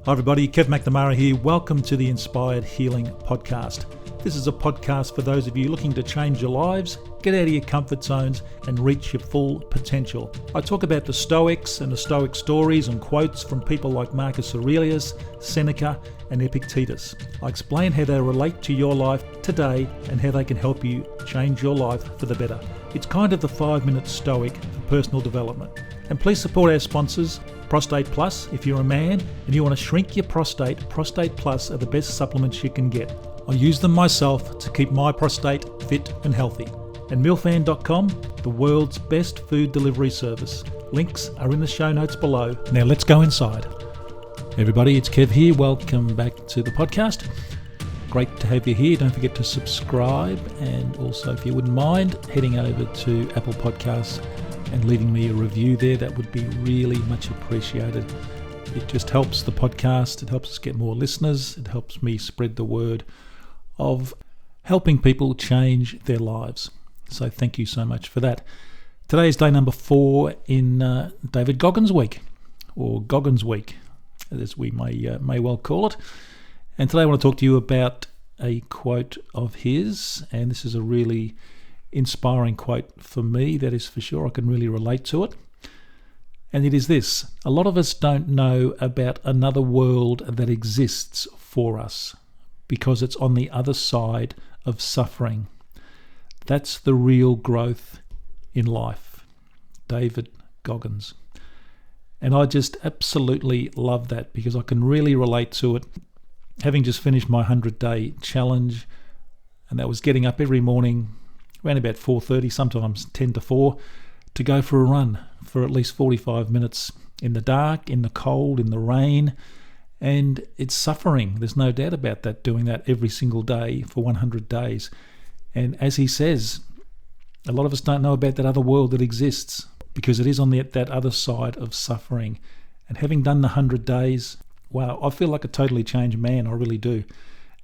Hi everybody, Kevin McNamara here. Welcome to the Inspired Healing Podcast. This is a podcast for those of you looking to change your lives, get out of your comfort zones and reach your full potential. I talk about the Stoics and the Stoic stories and quotes from people like Marcus Aurelius, Seneca and Epictetus. I explain how they relate to your life today and how they can help you change your life for the better. It's kind of the 5-minute Stoic for personal development. And please support our sponsors, Prostate Plus. If you're a man and you want to shrink your prostate, Prostate Plus are the best supplements you can get. I use them myself to keep my prostate fit and healthy. And milfan.com, the world's best food delivery service. Links are in the show notes below. Now let's go inside. Everybody, it's Kev here. Welcome back to the podcast. Great to have you here. Don't forget to subscribe, and also, if you wouldn't mind, heading over to Apple Podcasts and leaving me a review there. That would be really much appreciated. It just helps the podcast. It helps us get more listeners. It helps me spread the word of helping people change their lives. So thank you so much for that. Today is day number 4 in David Goggins week, or Goggins week, as we may well call it. And today I want to talk to you about a quote of his, and this is a really inspiring quote for me, that is for sure. I can really relate to it. And it is this: a lot of us don't know about another world that exists for us because it's on the other side of suffering. That's the real growth in life. David Goggins. And I just absolutely love that because I can really relate to it. Having just finished my 100-day challenge, and that was getting up every morning around about 4:30, sometimes 10 to 4, to go for a run for at least 45 minutes in the dark, in the cold, in the rain. And it's suffering. There's no doubt about that, doing that every single day for 100 days. And as he says, a lot of us don't know about that other world that exists because it is on that other side of suffering. And having done the 100 days, wow, I feel like a totally changed man. I really do.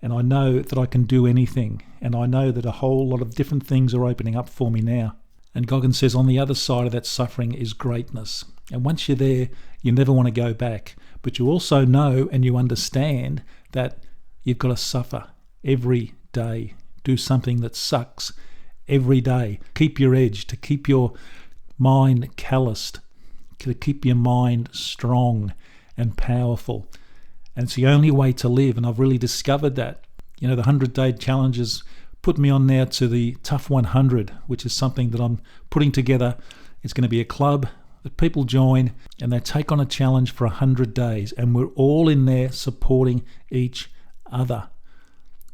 And I know that I can do anything. And I know that a whole lot of different things are opening up for me now. And Goggins says on the other side of that suffering is greatness. And once you're there, you never want to go back. But you also know and you understand that you've got to suffer every day. Do something that sucks every day. Keep your edge, to keep your mind calloused, to keep your mind strong and powerful. And it's the only way to live. And I've really discovered that. You know, the 100-day challenge has put me on now to the Tough 100, which is something that I'm putting together. It's going to be a club that people join and they take on a challenge for 100 days. And we're all in there supporting each other.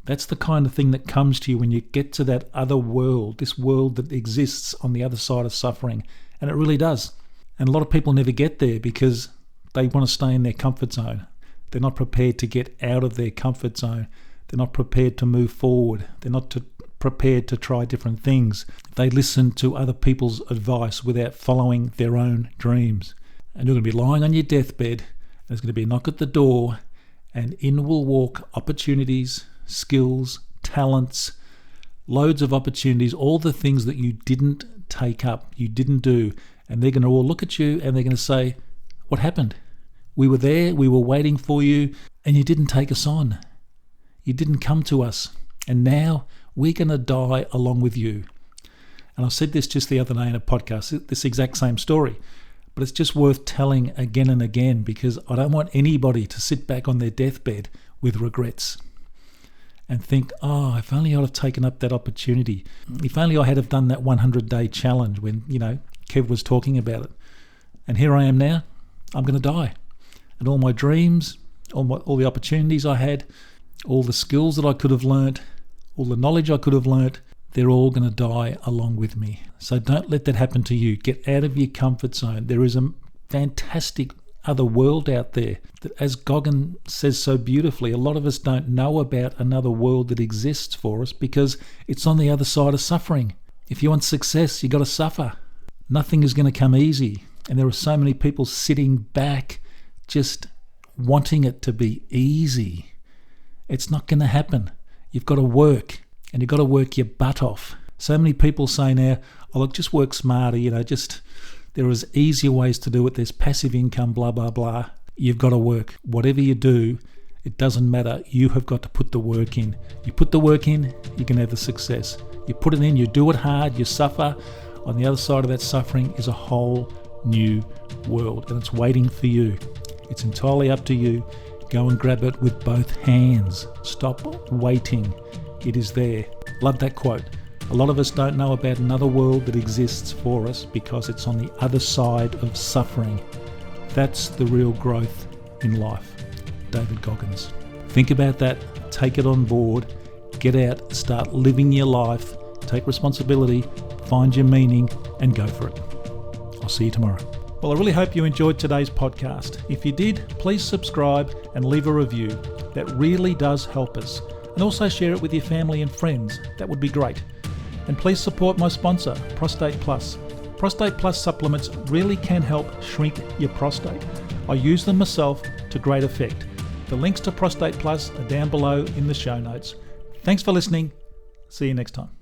That's the kind of thing that comes to you when you get to that other world, this world that exists on the other side of suffering. And it really does. And a lot of people never get there because they want to stay in their comfort zone. They're not prepared to get out of their comfort zone. They're not prepared to move forward. They're not prepared to try different things. They listen to other people's advice without following their own dreams. And you're going to be lying on your deathbed, and there's going to be a knock at the door, and in will walk opportunities, skills, talents, loads of opportunities, all the things that you didn't take up, you didn't do. And they're going to all look at you and they're going to say, what happened? We were there, we were waiting for you, and you didn't take us on. You didn't come to us. And now we're going to die along with you. And I said this just the other day in a podcast, this exact same story. But it's just worth telling again and again because I don't want anybody to sit back on their deathbed with regrets and think, oh, if only I'd have taken up that opportunity. If only I had have done that 100-day challenge when, Kev was talking about it. And here I am now. I'm going to die. And all my dreams, all the opportunities I had, all the skills that I could have learnt, all the knowledge I could have learnt, they're all going to die along with me. So don't let that happen to you. Get out of your comfort zone. There is a fantastic other world out there that, as Goggins says so beautifully, a lot of us don't know about another world that exists for us because it's on the other side of suffering. If you want success, you got to suffer. Nothing is going to come easy. And there are so many people sitting back just wanting it to be easy. It's not going to happen. You've got to work, and you've got to work your butt off. So many people say now, oh look, just work smarter, there is easier ways to do it. There's passive income, blah, blah, blah. you've got to work. Whatever you do, it doesn't matter. You have got to put the work in. You put the work in, you can have the success. You put it in, you do it hard, you suffer. On the other side of that suffering is a whole new world, and it's waiting for you. It's entirely up to you. Go and grab it with both hands. Stop waiting. It is there. Love that quote. A lot of us don't know about another world that exists for us because it's on the other side of suffering. That's the real growth in life. David Goggins. Think about that. Take it on board. Get out. Start living your life. Take responsibility. Find your meaning and go for it. I'll see you tomorrow. Well, I really hope you enjoyed today's podcast. If you did, please subscribe and leave a review. That really does help us. And also share it with your family and friends. That would be great. And please support my sponsor, Prostate Plus. Prostate Plus supplements really can help shrink your prostate. I use them myself to great effect. The links to Prostate Plus are down below in the show notes. Thanks for listening. See you next time.